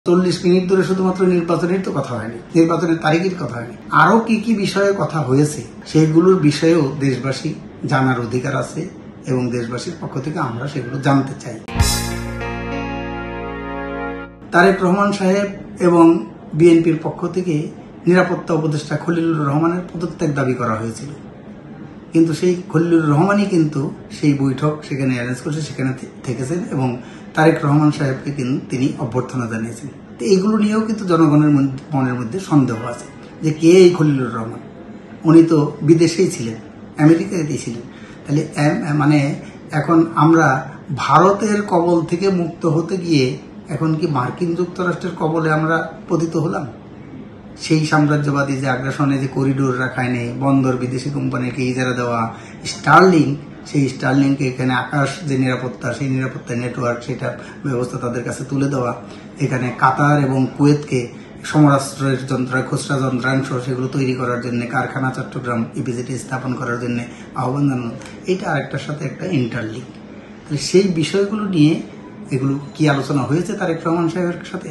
40 minute ধরে শুধুমাত্র নির্বাচনের তো কথা হয়নি, নির্বাচনের তারিখের কথা হয়নি, আরো কি কি বিষয়ে কথা হয়েছে সেগুলোর বিষয়েও দেশবাসী জানার অধিকার আছে এবং দেশবাসীর পক্ষ থেকে আমরা সেগুলো জানতে চাই। তারেক রহমান সাহেব এবং বিএনপির পক্ষ থেকে নিরাপত্তা উপদেষ্টা খলিলুর রহমানের পদত্যাগ দাবি করা হয়েছিল, কিন্তু সেই খলিলুর রহমানই কিন্তু সেই বৈঠক সেখানে অ্যারেঞ্জ করছে, সেখানে থেকেছেন এবং তারেক রহমান সাহেবকে কিন্তু তিনি অভ্যর্থনা জানিয়েছেন। তো এইগুলো নিয়েও কিন্তু জনগণের মনের মধ্যে সন্দেহ আছে যে কে এই খলিলুর রহমান। উনি তো বিদেশেই ছিলেন, আমেরিকাতেই ছিলেন। তাহলে মানে এখন আমরা ভারতের কবল থেকে মুক্ত হতে গিয়ে এখন কি মার্কিন যুক্তরাষ্ট্রের কবলে আমরা পতিত হলাম? সেই সাম্রাজ্যবাদী যে আগ্রাসনে যে করিডোর রাখায় নেই, বন্দর বিদেশি কোম্পানিকে ইজারা দেওয়া, স্টার্লিং, সেই স্টার্লিংকে এখানে আকাশ যে নিরাপত্তা, সেই নিরাপত্তা নেটওয়ার্ক, সেটা ব্যবস্থা তাদের কাছে তুলে দেওয়া, এখানে কাতার এবং কুয়েতকে সমরাস্ত্রের খুচরা যন্ত্রাংশ সেগুলো তৈরি করার জন্য কারখানা চট্টগ্রাম ইপিজেডি স্থাপন করার জন্য আহ্বান জানানো, এটা আরেকটার সাথে একটা ইন্টারলিঙ্ক। তাহলে সেই বিষয়গুলো নিয়ে এগুলো কি আলোচনা হয়েছে তারেক রহমান সাহেবের সাথে,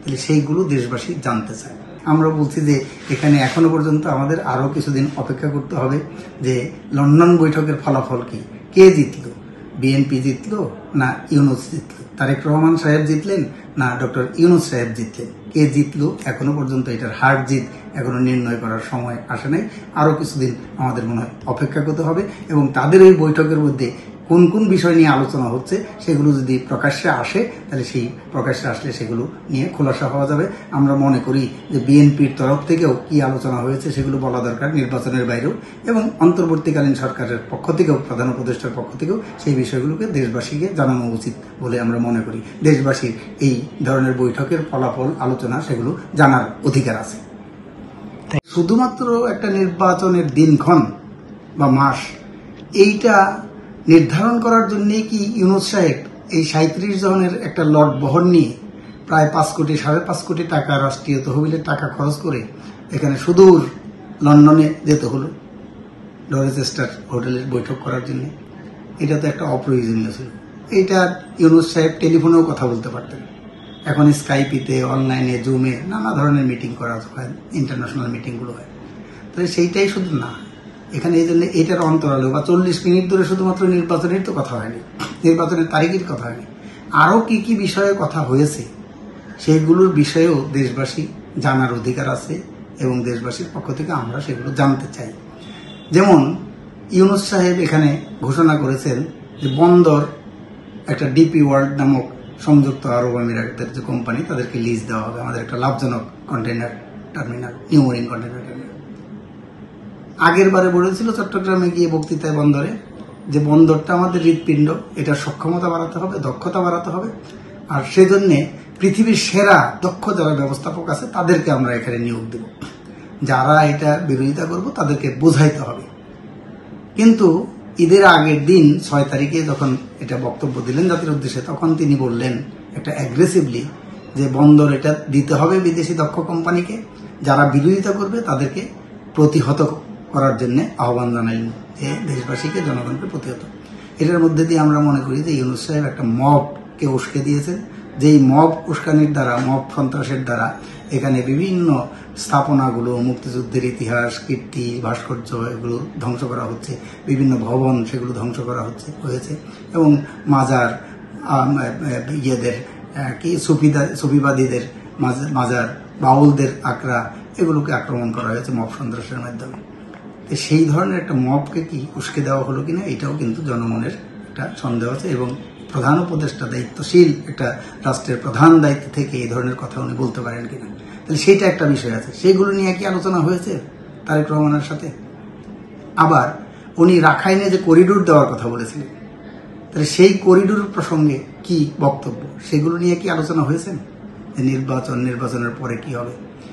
তাহলে সেইগুলো দেশবাসী জানতে চায়। আমরা বলছি যে এখানে এখনো পর্যন্ত আমাদের আরো কিছুদিন অপেক্ষা করতে হবে যে লন্ডন বৈঠকের ফলাফল কি, কে জিতলো, বিএনপি জিতলো না ইউনূস জিতলো, তারেক রহমান সাহেব জিতলেন না ডক্টর ইউনূস সাহেব জিতলেন, কে জিতলো এখনো পর্যন্ত এটার হার জিত এখনো নির্ণয় করার সময় আসে নাই। আরো কিছুদিন আমাদের মনে হয় অপেক্ষা করতে হবে এবং তাদের এই বৈঠকের মধ্যে কোন কোন বিষয় নিয়ে আলোচনা হচ্ছে সেগুলো যদি প্রকাশ্যে আসে, তাহলে সেই প্রকাশ্যে আসলে সেগুলো নিয়ে খোলাসা হওয়া যাবে। আমরা মনে করি যে বিএনপির তরফ থেকেও কি আলোচনা হয়েছে সেগুলো বলা দরকার নির্বাচনের বাইরেও, এবং অন্তর্বর্তীকালীন সরকারের পক্ষ থেকেও, প্রধান উপদেষ্টার পক্ষ থেকেও সেই বিষয়গুলোকে দেশবাসীকে জানানো উচিত বলে আমরা মনে করি। দেশবাসীর এই ধরনের বৈঠকের ফলাফল আলোচনা সেগুলো জানার অধিকার আছে। শুধুমাত্র একটা নির্বাচনের দিনক্ষণ বা মাস এইটা নির্ধারণ করার জন্যই কি ইউনূস সাহেব এই 37 জনের একটা লট বহর নিয়ে প্রায় 5 কোটি 5.5 কোটি টাকা রাষ্ট্রীয় তহবিলের টাকা খরচ করে এখানে সুদূর লন্ডনে যেতে হলো ডরেচেস্টার হোটেলের বৈঠক করার জন্য? এটা তো একটা অপ্রয়োজনীয় ছিল। এইটা ইউনূস সাহেব টেলিফোনেও কথা বলতে পারতেন। এখন স্কাইপিতে, অনলাইনে, জুমে নানা ধরনের মিটিং করা হয়, ইন্টারন্যাশনাল মিটিংগুলো হয়। তাহলে সেইটাই শুধু না, এখানে এই জন্য এটার অন্তরালে বা 40 মিনিট ধরে শুধুমাত্র নির্বাচনের তো কথা হয়নি, নির্বাচনের তারিখের কথা হয়নি, আরো কি কি বিষয়ে কথা হয়েছে সেগুলোর বিষয়েও দেশবাসী জানার অধিকার আছে এবং দেশবাসীর পক্ষ থেকে আমরা সেগুলো জানতে চাই। যেমন ইউনূস সাহেব এখানে ঘোষণা করেছেন যে বন্দর একটা ডিপি ওয়ার্ল্ড নামক সংযুক্ত আরব আমিরাতের যে কোম্পানি, তাদেরকে লিজ দেওয়া হবে আমাদের একটা লাভজনক container terminal, new marine container terminal. আগের বারে বলেছিল চট্টগ্রামে গিয়ে বক্তৃতায় বন্দরে যে বন্দরটা আমাদের হৃৎপিণ্ড, এটার সক্ষমতা বাড়াতে হবে, দক্ষতা বাড়াতে হবে, আর সেজন্য পৃথিবীর সেরা দক্ষ যারা ব্যবস্থাপক আছে তাদেরকে আমরা এখানে নিয়োগ দেব, যারা এটা বিরোধিতা করব তাদেরকে বোঝাইতে হবে। কিন্তু ঈদের আগের দিন 6 তারিখে যখন এটা বক্তব্য দিলেন জাতির উদ্দেশ্যে, তখন তিনি বললেন একটা অ্যাগ্রেসিভলি যে বন্দর এটা দিতে হবে বিদেশি দক্ষ কোম্পানিকে, যারা বিরোধিতা করবে তাদেরকে প্রতিহত করার জন্য আহ্বান জানাইলেন যে দেশবাসীকে, জনগণকে প্রতিহত। এটার মধ্যে দিয়ে আমরা মনে করি যে ইউনূস সাহেব একটা মবকে উস্কে দিয়েছেন, যেই মব উস্কানির দ্বারা, মব সন্ত্রাসের দ্বারা এখানে বিভিন্ন স্থাপনাগুলো, মুক্তিযুদ্ধের ইতিহাস, কীর্তি, ভাস্কর্য এগুলো ধ্বংস করা হচ্ছে, বিভিন্ন ভবন সেগুলো ধ্বংস করা হয়েছে এবং মাজার, ইয়েদের কি সুফিবাদীদের মাজার, বাউলদের আকড়া, এগুলোকে আক্রমণ করা হয়েছে মব সন্ত্রাসের মাধ্যমে। সেই ধরনের একটা মবকে কি উস্কে দেওয়া হলো কিনা, এটাও কিন্তু জনমনের একটা সন্দেহ আছে এবং প্রধান উপদেষ্টা দায়িত্বশীল একটা রাষ্ট্রের প্রধান দায়িত্ব থেকে এই ধরনের কথা উনি বলতে পারেন কিনা, তাহলে সেইটা একটা বিষয় আছে। সেইগুলো নিয়ে কি আলোচনা হয়েছে তারেক রহমানের সাথে? আবার উনি রাখাইনে যে করিডোর দেওয়ার কথা বলেছিলেন, তাহলে সেই করিডোর প্রসঙ্গে কি বক্তব্য, সেগুলো নিয়ে কি আলোচনা হয়েছে? নির্বাচনের পরে কি হবে?